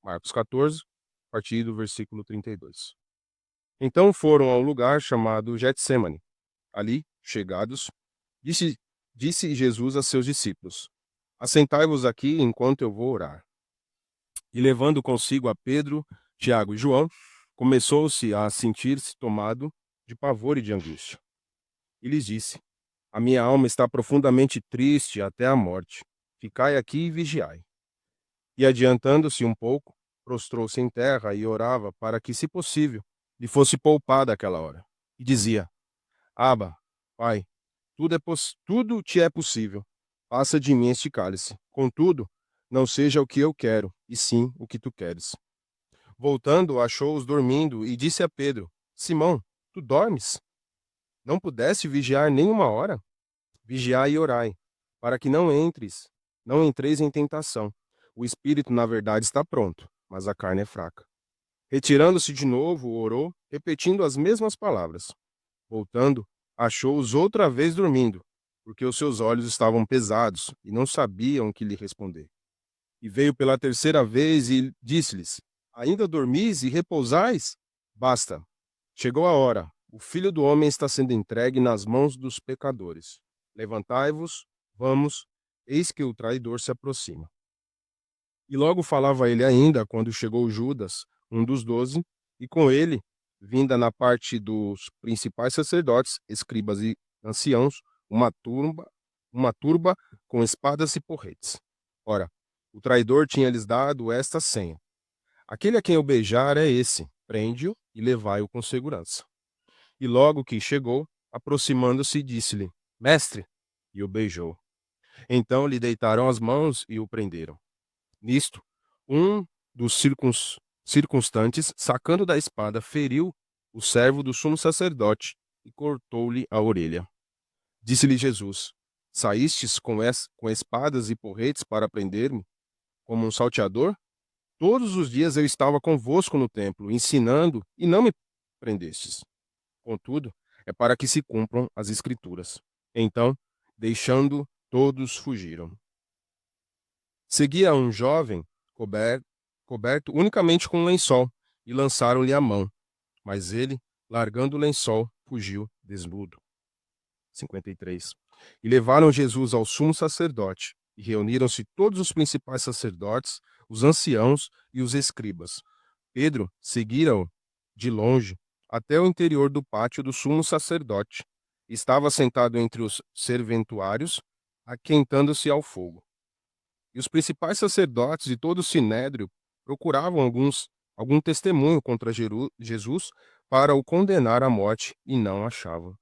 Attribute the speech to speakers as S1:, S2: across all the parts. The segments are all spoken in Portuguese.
S1: Marcos 14, a partir do versículo 32. Então foram ao lugar chamado Getsêmani. Ali, chegados, disse, disse Jesus a seus discípulos: Assentai-vos aqui enquanto eu vou orar. E levando consigo a Pedro, Tiago e João, começou-se a sentir-se tomado de pavor e de angústia. E lhes disse: A minha alma está profundamente triste até a morte. Ficai aqui e vigiai. E adiantando-se um pouco, prostrou-se em terra e orava para que, se possível, lhe fosse poupada aquela hora. E dizia: Abba, Pai, tudo te é possível. Passa de mim este cálice. Contudo, não seja o que eu quero, e sim o que tu queres. Voltando, achou-os dormindo e disse a Pedro: Simão, tu dormes? Não pudeste vigiar nem uma hora? Vigiai e orai, para que não entreis em tentação. O espírito, na verdade, está pronto, mas a carne é fraca. Retirando-se de novo, orou, repetindo as mesmas palavras. Voltando, achou-os outra vez dormindo, porque os seus olhos estavam pesados e não sabiam o que lhe responder. E veio pela terceira vez e disse-lhes: Ainda dormis e repousais? Basta, chegou a hora. O Filho do Homem está sendo entregue nas mãos dos pecadores. Levantai-vos, vamos, eis que o traidor se aproxima. E logo falava ele ainda, quando chegou Judas, um dos 12, e com ele, vinda na parte dos principais sacerdotes, escribas e anciãos, uma turba com espadas e porretes. Ora, o traidor tinha-lhes dado esta senha: Aquele a quem eu beijar é esse, prende-o e levai-o com segurança. E logo que chegou, aproximando-se, disse-lhe: Mestre, e o beijou. Então lhe deitaram as mãos e o prenderam. Nisto, um dos circunstantes, sacando da espada, feriu o servo do sumo sacerdote e cortou-lhe a orelha. Disse-lhe Jesus: Saístes com espadas e porretes para prender-me, como um salteador? Todos os dias eu estava convosco no templo, ensinando, e não me prendestes. Contudo, é para que se cumpram as Escrituras. Então, deixando, todos fugiram. Seguia um jovem coberto unicamente com um lençol, e lançaram-lhe a mão. Mas ele, largando o lençol, fugiu desnudo. 53. E levaram Jesus ao sumo sacerdote, e reuniram-se todos os principais sacerdotes, os anciãos e os escribas. Pedro seguira-o de longe até o interior do pátio do sumo sacerdote. Estava sentado entre os serventuários, aquentando-se ao fogo. E os principais sacerdotes e todo o sinédrio procuravam algum testemunho contra Jesus para o condenar à morte e não achavam.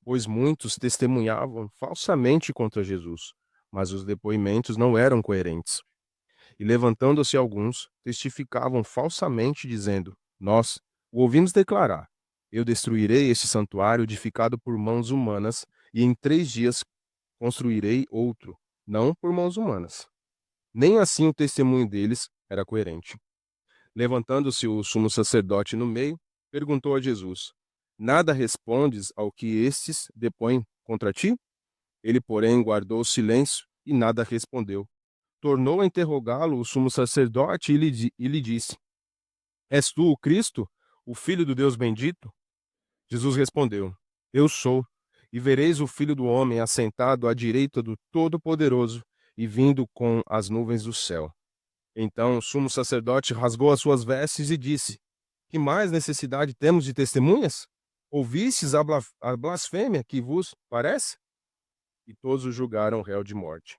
S1: Pois muitos testemunhavam falsamente contra Jesus, mas os depoimentos não eram coerentes. E levantando-se alguns, testificavam falsamente, dizendo: Nós o ouvimos declarar: Eu destruirei este santuário edificado por mãos humanas, e em 3 dias construirei outro, não por mãos humanas. Nem assim o testemunho deles era coerente. Levantando-se o sumo sacerdote no meio, perguntou a Jesus: Nada respondes ao que estes depõem contra ti? Ele, porém, guardou silêncio e nada respondeu. Tornou a interrogá-lo o sumo sacerdote e lhe disse: És tu o Cristo, o Filho do Deus bendito? Jesus respondeu: Eu sou. E vereis o Filho do Homem assentado à direita do Todo-Poderoso e vindo com as nuvens do céu. Então o sumo sacerdote rasgou as suas vestes e disse: Que mais necessidade temos de testemunhas? Ouvistes a blasfêmia que vos parece? E todos o julgaram réu de morte.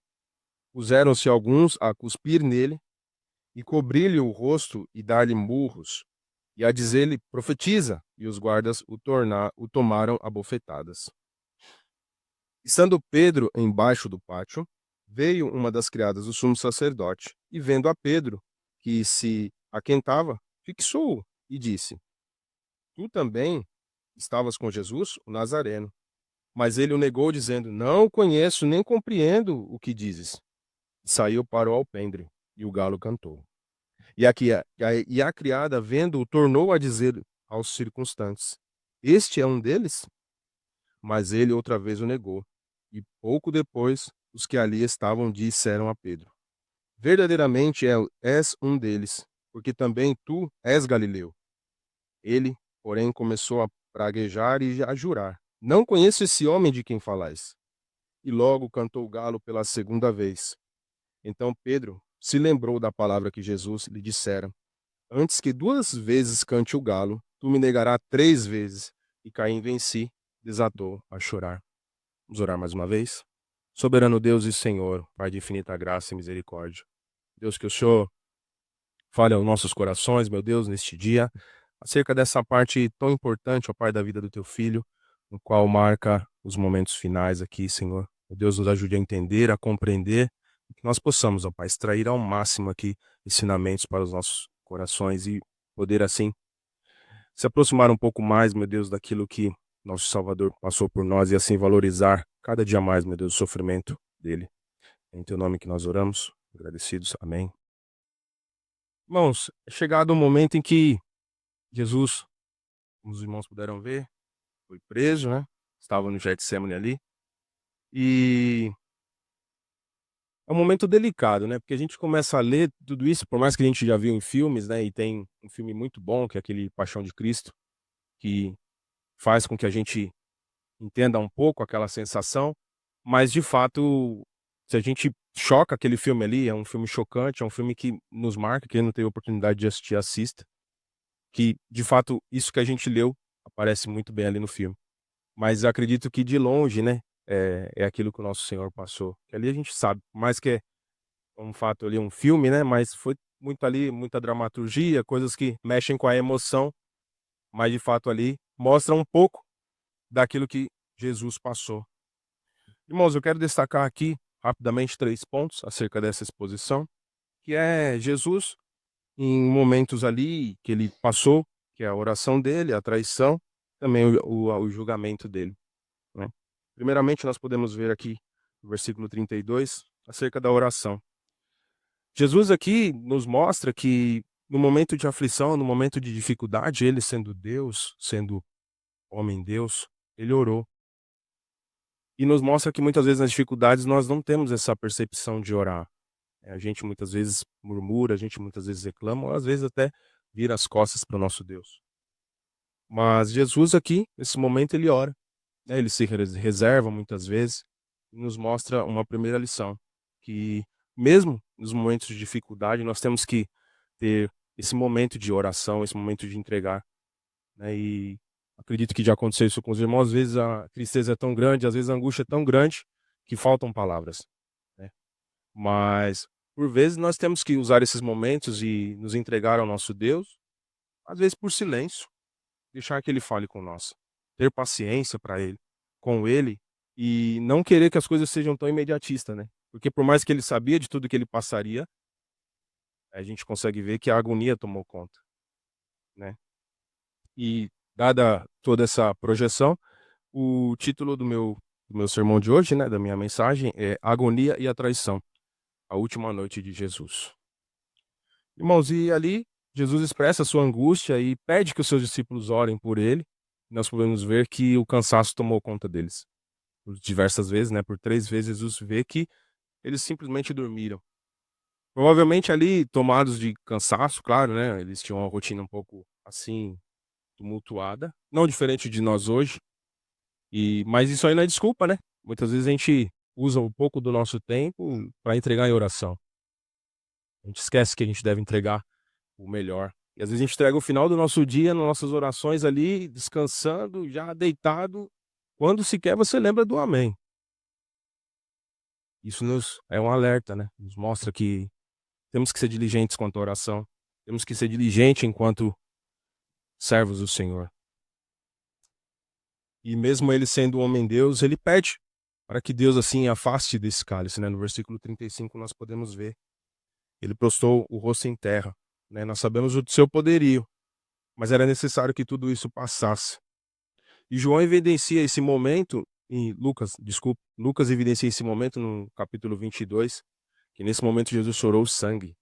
S1: Puseram-se alguns a cuspir nele, e cobrir-lhe o rosto e dar-lhe murros, e a dizer-lhe: Profetiza! E os guardas o tomaram a bofetadas. Estando Pedro embaixo do pátio, veio uma das criadas do sumo sacerdote, e vendo a Pedro, que se aquentava, fixou-o e disse: Tu também estavas com Jesus, o Nazareno. Mas ele o negou, dizendo: Não o conheço, nem compreendo o que dizes. E saiu para o alpendre, e o galo cantou. E a criada, vendo-o, tornou a dizer aos circunstantes: Este é um deles? Mas ele outra vez o negou. E pouco depois, os que ali estavam disseram a Pedro: Verdadeiramente és um deles, porque também tu és galileu. Ele, porém, começou a praguejar e a jurar: Não conheço esse homem de quem falais. E logo cantou o galo pela segunda vez. Então Pedro se lembrou da palavra que Jesus lhe dissera: Antes que 2 vezes cante o galo, tu me negarás 3 vezes. E caindo em si, desatou a chorar. Vamos orar mais uma vez? Soberano Deus e Senhor, Pai de infinita graça e misericórdia. Deus, que o Senhor fale aos nossos corações, meu Deus, neste dia, acerca dessa parte tão importante, ó Pai, da vida do teu filho, no qual marca os momentos finais aqui, Senhor. Meu Deus, nos ajude a entender, a compreender, e que nós possamos, ó Pai, extrair ao máximo aqui ensinamentos para os nossos corações e poder, assim, se aproximar um pouco mais, meu Deus, daquilo que nosso Salvador passou por nós e assim valorizar cada dia mais, meu Deus, o sofrimento dele. É em teu nome que nós oramos, agradecidos. Amém. Irmãos, é chegado o momento em que Jesus, como os irmãos puderam ver, foi preso, né? Estava no Getsemane ali. E é um momento delicado, né? Porque a gente começa a ler tudo isso, por mais que a gente já viu em filmes, né? E tem um filme muito bom, que é aquele Paixão de Cristo, que faz com que a gente entenda um pouco aquela sensação, mas de fato, se a gente choca aquele filme ali, é um filme chocante, é um filme que nos marca, quem não teve oportunidade de assistir, assista, que de fato isso que a gente leu aparece muito bem ali no filme. Mas eu acredito que de longe, né, é aquilo que o nosso Senhor passou. Que ali a gente sabe, por mais que é um fato ali, um filme, né, mas foi muito ali, muita dramaturgia, coisas que mexem com a emoção, mas de fato ali mostra um pouco daquilo que Jesus passou. Irmãos, eu quero destacar aqui rapidamente 3 pontos acerca dessa exposição, que é Jesus em momentos ali que ele passou, que é a oração dele, a traição, também o julgamento dele, né. Primeiramente, nós podemos ver aqui no versículo 32, acerca da oração. Jesus aqui nos mostra que no momento de aflição, no momento de dificuldade, ele sendo Deus, sendo homem Deus, ele orou. E nos mostra que muitas vezes nas dificuldades nós não temos essa percepção de orar. A gente muitas vezes murmura, a gente muitas vezes reclama, ou às vezes até vira as costas para o nosso Deus. Mas Jesus aqui, nesse momento, ele ora, né? Ele se reserva muitas vezes e nos mostra uma primeira lição, que mesmo nos momentos de dificuldade, nós temos que ter esse momento de oração, esse momento de entregar, né? E acredito que já aconteceu isso com os irmãos, às vezes a tristeza é tão grande, às vezes a angústia é tão grande que faltam palavras, né? Mas por vezes nós temos que usar esses momentos e nos entregar ao nosso Deus, às vezes por silêncio, deixar que ele fale com nós, ter paciência para ele, com ele e não querer que as coisas sejam tão imediatistas, né? Porque por mais que ele sabia de tudo que ele passaria, a gente consegue ver que a agonia tomou conta, né? E dada toda essa projeção, o título do meu sermão de hoje, né, da minha mensagem é Agonia e a Traição, a última noite de Jesus. Irmãos, e ali Jesus expressa a sua angústia e pede que os seus discípulos orem por ele. Nós podemos ver que o cansaço tomou conta deles. Por diversas vezes, né, por 3 vezes, Jesus vê que eles simplesmente dormiram. Provavelmente ali tomados de cansaço, claro, né, eles tinham uma rotina um pouco, assim, tumultuada, não diferente de nós hoje, mas isso aí não é desculpa, né. Muitas vezes a gente usa um pouco do nosso tempo para entregar em oração. A gente esquece que a gente deve entregar o melhor. E às vezes a gente entrega o final do nosso dia nas nossas orações ali, descansando, já deitado, quando sequer você lembra do amém. Isso nos é um alerta, né, nos mostra que temos que ser diligentes quanto à oração, temos que ser diligente enquanto servos do Senhor. E mesmo ele sendo um homem Deus, ele pede para que Deus, assim, afaste desse cálice, né, no versículo 35 nós podemos ver, ele prostrou o rosto em terra, né, nós sabemos o seu poderio, mas era necessário que tudo isso passasse. E João evidencia esse momento em Lucas, desculpa, Lucas evidencia esse momento no capítulo 22, que nesse momento Jesus chorou sangue.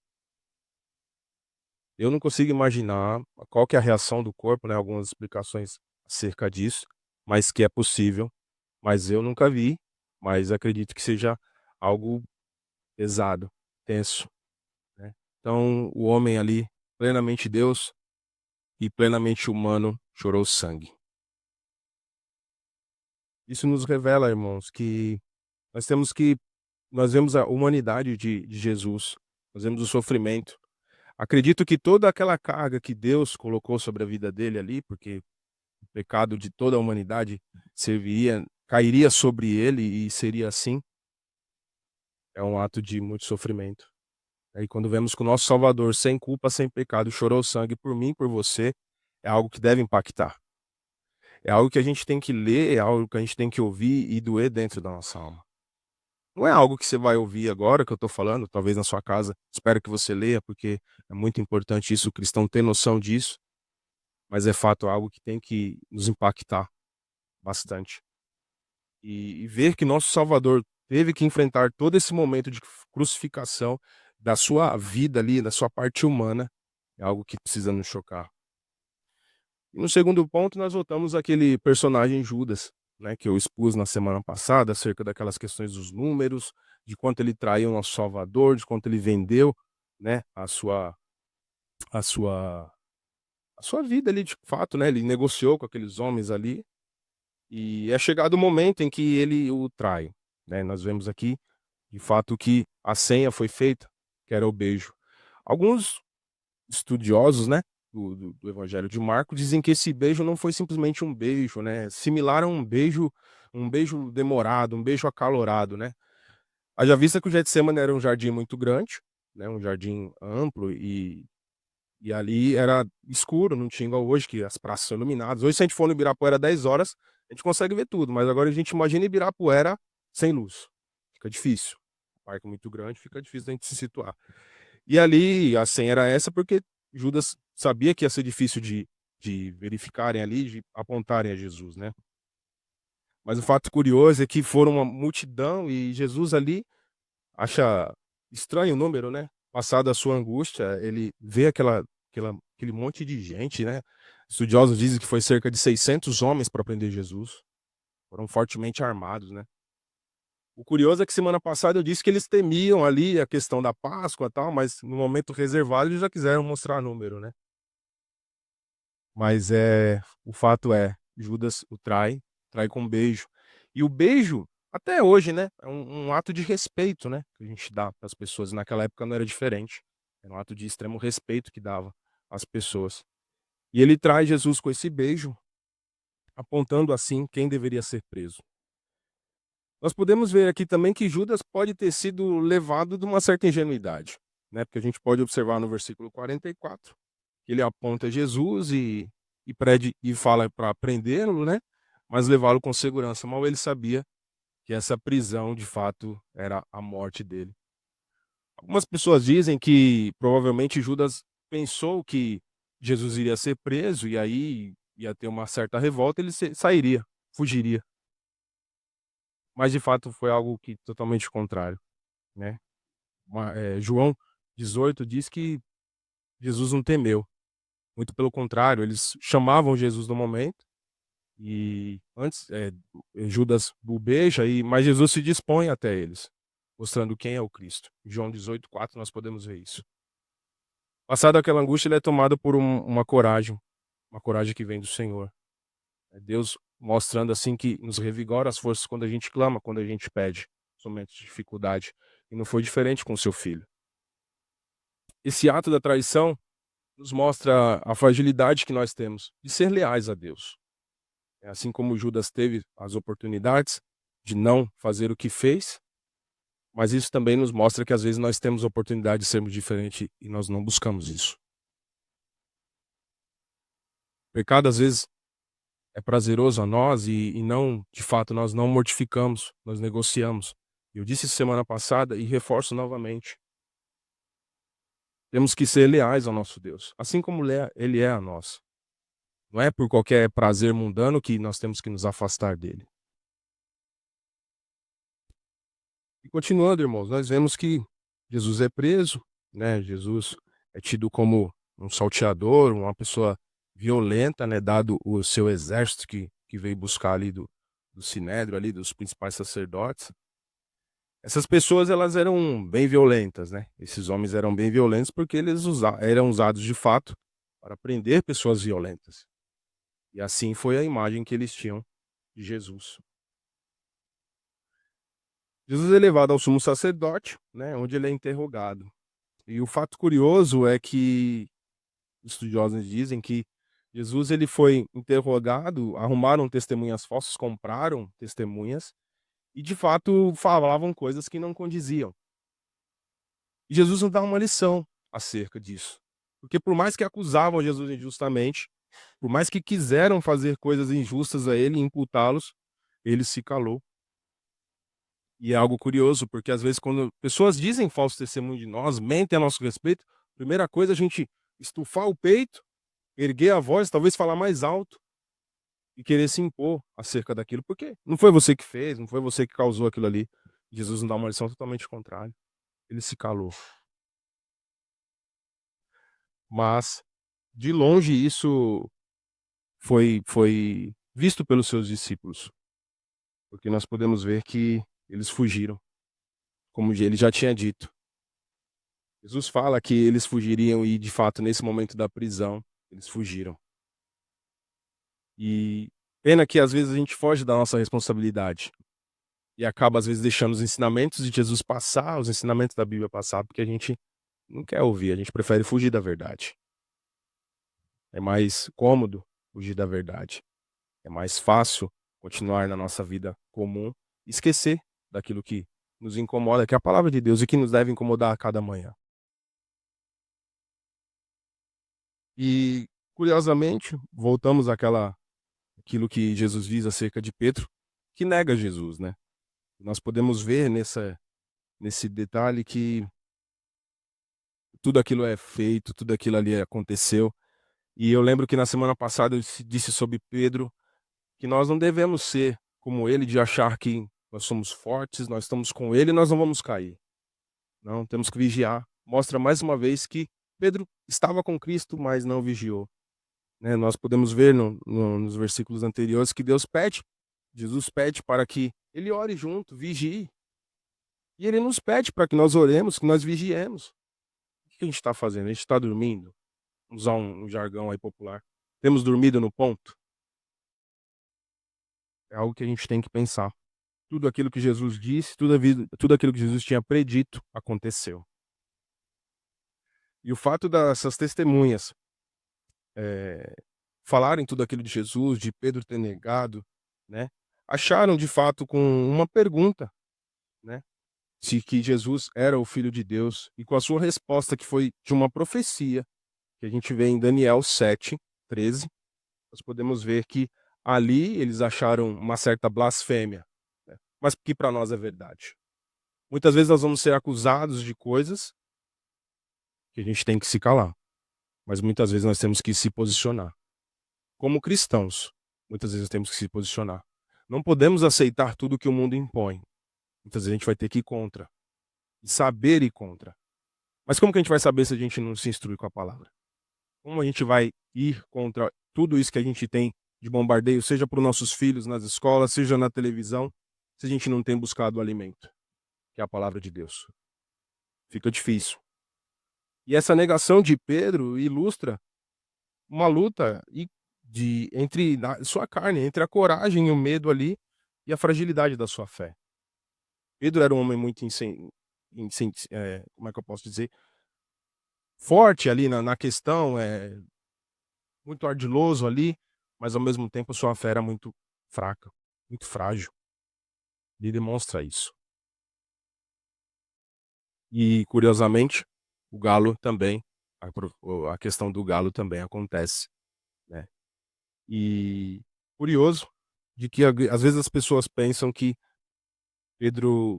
S1: Eu não consigo imaginar qual que é a reação do corpo, né, algumas explicações acerca disso, mas que é possível, mas eu nunca vi, mas acredito que seja algo pesado, tenso, né. Então o homem ali plenamente Deus e plenamente humano, chorou sangue. Isso nos revela, irmãos, que nós temos que nós vemos a humanidade de Jesus, nós vemos o sofrimento. Acredito que toda aquela carga que Deus colocou sobre a vida dele ali, porque o pecado de toda a humanidade cairia sobre ele e seria assim, é um ato de muito sofrimento. Aí quando vemos que o nosso Salvador, sem culpa, sem pecado, chorou sangue por mim e por você, é algo que deve impactar. É algo que a gente tem que ler, é algo que a gente tem que ouvir e doer dentro da nossa alma. Não é algo que você vai ouvir agora que eu tô falando, talvez na sua casa, espero que você leia, porque é muito importante isso, o cristão ter noção disso, mas é fato, é algo que tem que nos impactar bastante. E ver que nosso Salvador teve que enfrentar todo esse momento de crucificação da sua vida ali, da sua parte humana, é algo que precisa nos chocar. E no segundo ponto, nós voltamos àquele personagem Judas, né, que eu expus na semana passada, acerca daquelas questões dos números, de quanto ele traiu o nosso Salvador, de quanto ele vendeu, né, a sua a sua vida ali de fato, né, ele negociou com aqueles homens ali, e é chegado o momento em que ele o trai, né. Nós vemos aqui, de fato, que a senha foi feita, que era o beijo. Alguns estudiosos, né, do Evangelho de Marcos, dizem que esse beijo não foi simplesmente um beijo, né, similar a um beijo demorado, um beijo acalorado, né. Haja vista que o Getsemane era um jardim muito grande, né, um jardim amplo e ali era escuro, não tinha igual hoje que as praças são iluminadas. Hoje se a gente for no Ibirapuera 10 horas, a gente consegue ver tudo, mas agora a gente imagina Ibirapuera sem luz, fica difícil. O parque é muito grande, fica difícil da gente se situar. E ali a senha era essa, porque Judas sabia que ia ser difícil de verificarem ali, de apontarem a Jesus, né. Mas o fato curioso é que foram uma multidão e Jesus ali acha estranho o número, né. Passada a sua angústia, ele vê aquele monte de gente, né. Estudiosos dizem que foi cerca de 600 homens para prender Jesus, foram fortemente armados, né. O curioso é que semana passada eu disse que eles temiam ali a questão da Páscoa, e tal, mas no momento reservado eles já quiseram mostrar número, né. Mas, o fato é, Judas o trai, trai com um beijo. E o beijo, até hoje, né, é um ato de respeito, né, que a gente dá para as pessoas, naquela época não era diferente, era um ato de extremo respeito que dava às pessoas. E ele trai Jesus com esse beijo, apontando assim quem deveria ser preso. Nós podemos ver aqui também que Judas pode ter sido levado de uma certa ingenuidade, né, porque a gente pode observar no versículo 44, que ele aponta Jesus e pede e fala para prendê-lo, né, mas levá-lo com segurança. Mal ele sabia que essa prisão, de fato, era a morte dele. Algumas pessoas dizem que provavelmente Judas pensou que Jesus iria ser preso e aí ia ter uma certa revolta, ele sairia, fugiria. Mas de fato foi algo que totalmente contrário, né. João 18 diz que Jesus não temeu, muito pelo contrário, eles chamavam Jesus no momento, e antes, Judas o beija mas Jesus se dispõe até eles, mostrando quem é o Cristo. Em João 18:4 nós podemos ver isso. Passada aquela angústia, ele é tomado por uma coragem que vem do Senhor. É Deus mostrando, assim, que nos revigora as forças quando a gente clama, quando a gente pede, somente dificuldade. E não foi diferente com seu filho. Esse ato da traição nos mostra a fragilidade que nós temos de ser leais a Deus. É assim como Judas teve as oportunidades de não fazer o que fez, mas isso também nos mostra que às vezes nós temos a oportunidade de sermos diferentes e nós não buscamos isso. O pecado às vezes é prazeroso a nós e não, de fato, nós não mortificamos, nós negociamos. Eu disse isso semana passada e reforço novamente. Temos que ser leais ao nosso Deus, assim como ele é a nós. Não é por qualquer prazer mundano que nós temos que nos afastar dele. E continuando, irmãos, nós vemos que Jesus é preso, né? Jesus é tido como um salteador, uma pessoa violenta, né? Dado o seu exército que veio buscar ali do Sinédrio, ali dos principais sacerdotes. Essas pessoas elas eram bem violentas, né, esses homens eram bem violentos, porque eles eram usados de fato para prender pessoas violentas. E assim foi a imagem que eles tinham de Jesus. Jesus é levado ao sumo sacerdote, né, onde ele é interrogado. E o fato curioso é que estudiosos dizem que Jesus ele foi interrogado, arrumaram testemunhas falsas, compraram testemunhas e de fato falavam coisas que não condiziam. E Jesus nos dá uma lição acerca disso. Porque por mais que acusavam Jesus injustamente, por mais que quiseram fazer coisas injustas a ele e imputá-los, ele se calou. E é algo curioso, porque às vezes quando pessoas dizem falso testemunho de nós, mentem a nosso respeito, primeira coisa é a gente estufar o peito, erguer a voz, talvez falar mais alto e querer se impor acerca daquilo, porque não foi você que fez, não foi você que causou aquilo ali. Jesus nos dá uma lição totalmente contrária. Ele se calou. Mas, de longe, isso foi visto pelos seus discípulos, porque nós podemos ver que eles fugiram, como ele já tinha dito. Jesus fala que eles fugiriam e, de fato, nesse momento da prisão, eles fugiram. E pena que às vezes a gente foge da nossa responsabilidade e acaba, às vezes, deixando os ensinamentos de Jesus passar, os ensinamentos da Bíblia passar, porque a gente não quer ouvir, a gente prefere fugir da verdade. É mais cômodo fugir da verdade. É mais fácil continuar na nossa vida comum e esquecer daquilo que nos incomoda, que é a palavra de Deus e que nos deve incomodar a cada manhã. E, curiosamente, voltamos aquilo que Jesus diz acerca de Pedro, que nega Jesus, né? Nós podemos ver nesse detalhe que tudo aquilo é feito, tudo aquilo ali aconteceu. E eu lembro que na semana passada eu disse sobre Pedro que nós não devemos ser como ele, de achar que nós somos fortes, nós estamos com ele e nós não vamos cair. Não, temos que vigiar. Mostra mais uma vez que Pedro estava com Cristo, mas não vigiou. Né? Nós podemos ver nos versículos anteriores que Deus pede, Jesus pede para que ele ore junto, vigie. E ele nos pede para que nós oremos, que nós vigiemos. O que a gente está fazendo? A gente está dormindo? Vamos usar um jargão aí popular. Temos dormido no ponto? É algo que a gente tem que pensar. Tudo aquilo que Jesus disse, tudo aquilo que Jesus tinha predito, aconteceu. E o fato dessas testemunhas eh, falarem tudo aquilo de Jesus, de Pedro ter negado, né, acharam de fato com uma pergunta, né, se que Jesus era o Filho de Deus, e com a sua resposta que foi de uma profecia, que a gente vê em Daniel 7:13, nós podemos ver que ali eles acharam uma certa blasfêmia, né, mas que para nós é verdade. Muitas vezes nós vamos ser acusados de coisas que a gente tem que se calar, mas muitas vezes nós temos que se posicionar. Como cristãos, muitas vezes temos que se posicionar. Não podemos aceitar tudo que o mundo impõe. Muitas vezes a gente vai ter que ir contra, e saber ir contra. Mas como que a gente vai saber se a gente não se instrui com a palavra? Como a gente vai ir contra tudo isso que a gente tem de bombardeio, seja para os nossos filhos nas escolas, seja na televisão, se a gente não tem buscado o alimento, que é a palavra de Deus? Fica difícil. E essa negação de Pedro ilustra uma luta entre sua carne, entre a coragem e o medo ali e a fragilidade da sua fé. Pedro era um homem muito como é que eu posso dizer? Forte ali na questão, muito ardiloso ali, mas ao mesmo tempo sua fé era muito fraca, muito frágil. Ele demonstra isso. E curiosamente, o galo também, a questão do galo também acontece, né. E curioso de que às vezes as pessoas pensam que Pedro,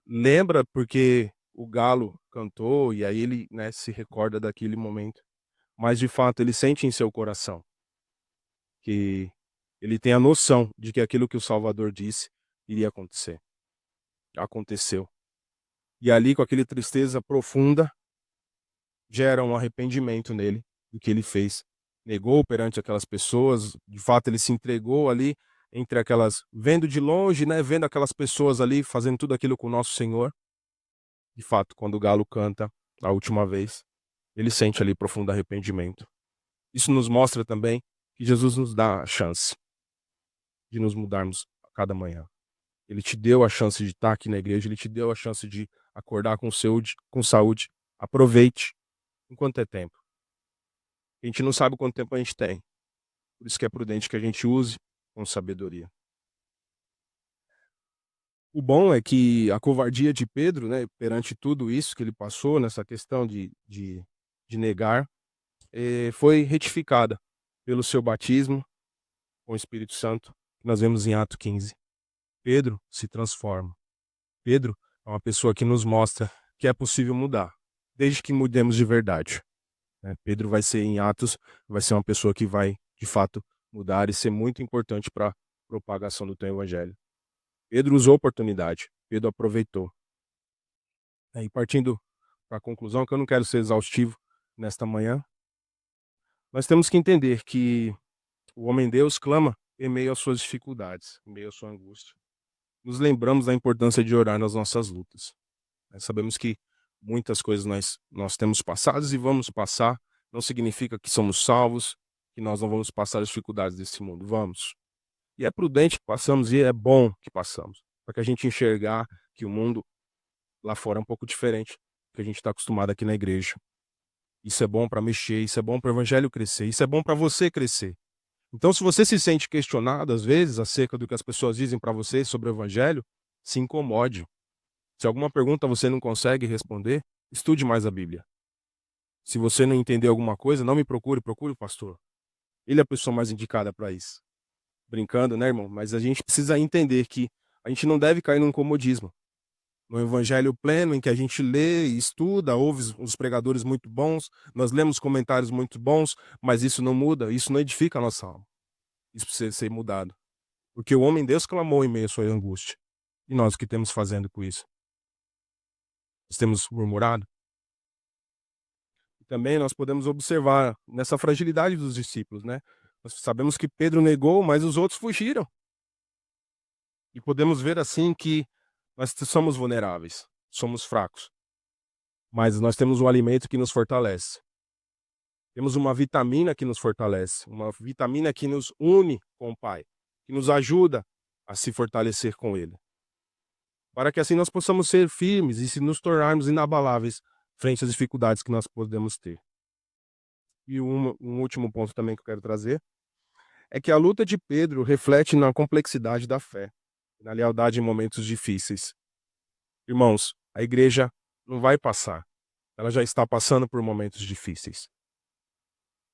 S1: lembra porque o galo cantou e aí ele, né, se recorda daquele momento, mas de fato ele sente em seu coração que ele tem a noção de que aquilo que o Salvador disse iria acontecer. Aconteceu. E ali, com aquele tristeza profunda, gera um arrependimento nele do que ele fez. Negou perante aquelas pessoas, de fato ele se entregou ali, entre aquelas, vendo de longe, né, vendo aquelas pessoas ali fazendo tudo aquilo com o nosso Senhor. De fato, quando o galo canta a última vez, ele sente ali profundo arrependimento. Isso nos mostra também que Jesus nos dá a chance de nos mudarmos a cada manhã. Ele te deu a chance de estar aqui na igreja, ele te deu a chance de acordar com saúde, com saúde. Aproveite enquanto é tempo. A gente não sabe quanto tempo a gente tem. Por isso que é prudente que a gente use com sabedoria. O bom é que a covardia de Pedro, né, perante tudo isso que ele passou, nessa questão de negar, foi retificada pelo seu batismo com o Espírito Santo, que nós vemos em Atos 15. Pedro se transforma. Pedro é uma pessoa que nos mostra que é possível mudar, desde que mudemos de verdade, né? Pedro vai ser, em Atos, vai ser uma pessoa que vai, de fato, mudar e ser muito importante para a propagação do teu evangelho. Pedro usou a oportunidade, Pedro aproveitou. E partindo para a conclusão, que eu não quero ser exaustivo nesta manhã, nós temos que entender que o homem-Deus clama em meio às suas dificuldades, em meio à sua angústia. Nos lembramos da importância de orar nas nossas lutas. Nós sabemos que muitas coisas nós temos passadas e vamos passar, não significa que somos salvos, que nós não vamos passar as dificuldades desse mundo. Vamos. E é prudente que passamos e é bom que passamos, para que a gente enxergar que o mundo lá fora é um pouco diferente do que a gente está acostumado aqui na igreja. Isso é bom para mexer, isso é bom para o evangelho crescer, isso é bom para você crescer. Então, se você se sente questionado, às vezes, acerca do que as pessoas dizem para você sobre o evangelho, se incomode. Se alguma pergunta você não consegue responder, estude mais a Bíblia. Se você não entender alguma coisa, não me procure, procure o pastor. Ele é a pessoa mais indicada para isso. Brincando, né, irmão? Mas a gente precisa entender que a gente não deve cair num comodismo. No evangelho pleno, em que a gente lê e estuda, ouve os pregadores muito bons, nós lemos comentários muito bons, mas isso não muda, isso não edifica a nossa alma. Isso precisa ser mudado. Porque o homem Deus clamou em meio à sua angústia. E nós o que temos fazendo com isso? Nós temos murmurado? E também nós podemos observar nessa fragilidade dos discípulos, né? Nós sabemos que Pedro negou, mas os outros fugiram. E podemos ver assim que nós somos vulneráveis, somos fracos, mas nós temos um alimento que nos fortalece. Temos uma vitamina que nos fortalece, uma vitamina que nos une com o Pai, que nos ajuda a se fortalecer com Ele. Para que assim nós possamos ser firmes e se nos tornarmos inabaláveis frente às dificuldades que nós podemos ter. E um último ponto também que eu quero trazer é que a luta de Pedro reflete na complexidade da fé, na lealdade em momentos difíceis. Irmãos, a igreja não vai passar, ela já está passando por momentos difíceis.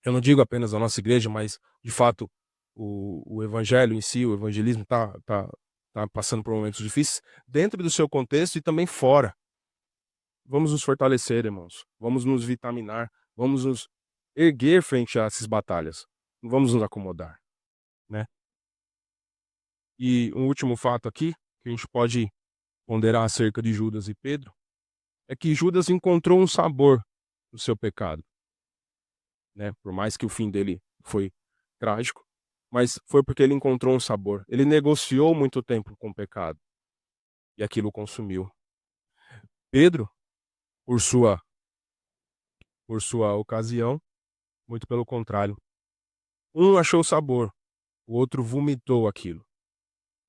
S1: Eu não digo apenas a nossa igreja, mas, de fato, o evangelho em si, o evangelismo tá passando por momentos difíceis, dentro do seu contexto e também fora. Vamos nos fortalecer, irmãos. Vamos nos vitaminar. Vamos nos erguer frente a essas batalhas. Não vamos nos acomodar, né? E um último fato aqui, que a gente pode ponderar acerca de Judas e Pedro, é que Judas encontrou um sabor no seu pecado, né? Por mais que o fim dele foi trágico, mas foi porque ele encontrou um sabor. Ele negociou muito tempo com o pecado e aquilo consumiu. Pedro, por sua ocasião, muito pelo contrário. Um achou sabor, o outro vomitou aquilo.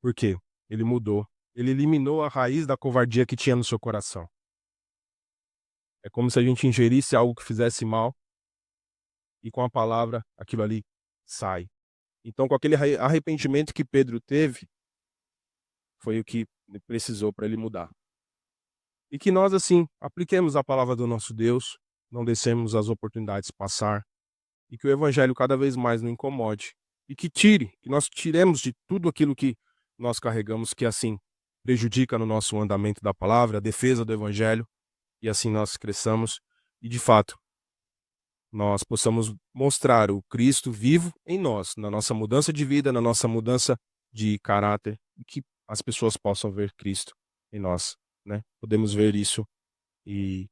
S1: Por quê? Ele mudou. Ele eliminou a raiz da covardia que tinha no seu coração. É como se a gente ingerisse algo que fizesse mal e com a palavra aquilo ali sai. Então, com aquele arrependimento que Pedro teve, foi o que precisou para ele mudar. E que nós, assim, apliquemos a palavra do nosso Deus, não deixemos as oportunidades passar, e que o evangelho cada vez mais nos incomode. E que nós tiremos de tudo aquilo que nós carregamos, que assim prejudica no nosso andamento da palavra, a defesa do evangelho, e assim nós cresçamos e, de fato, nós possamos mostrar o Cristo vivo em nós, na nossa mudança de vida, na nossa mudança de caráter, e que as pessoas possam ver Cristo em nós, né? Podemos ver isso e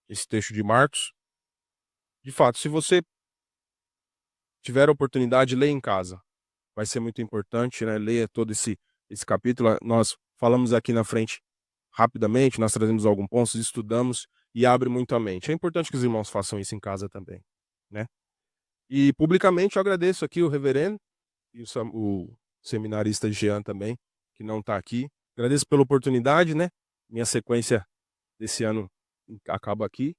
S1: esse texto de Marcos. De fato, se você tiver a oportunidade, leia em casa. vai ser muito importante, né, leia todo esse capítulo. Nós falamos aqui na frente rapidamente, nós trazemos alguns pontos, estudamos e abre muito a mente. É importante que os irmãos façam isso em casa também, né. E publicamente eu agradeço aqui o reverendo e o seminarista Jean também, que não está aqui. Agradeço pela oportunidade, né, minha sequência desse ano acaba aqui.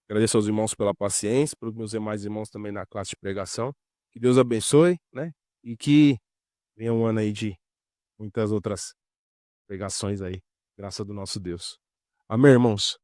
S1: Agradeço aos irmãos pela paciência, pelos meus demais irmãos também na classe de pregação. Que Deus abençoe, né, e que venha um ano aí de muitas outras pregações aí, graça do nosso Deus. Amém, irmãos?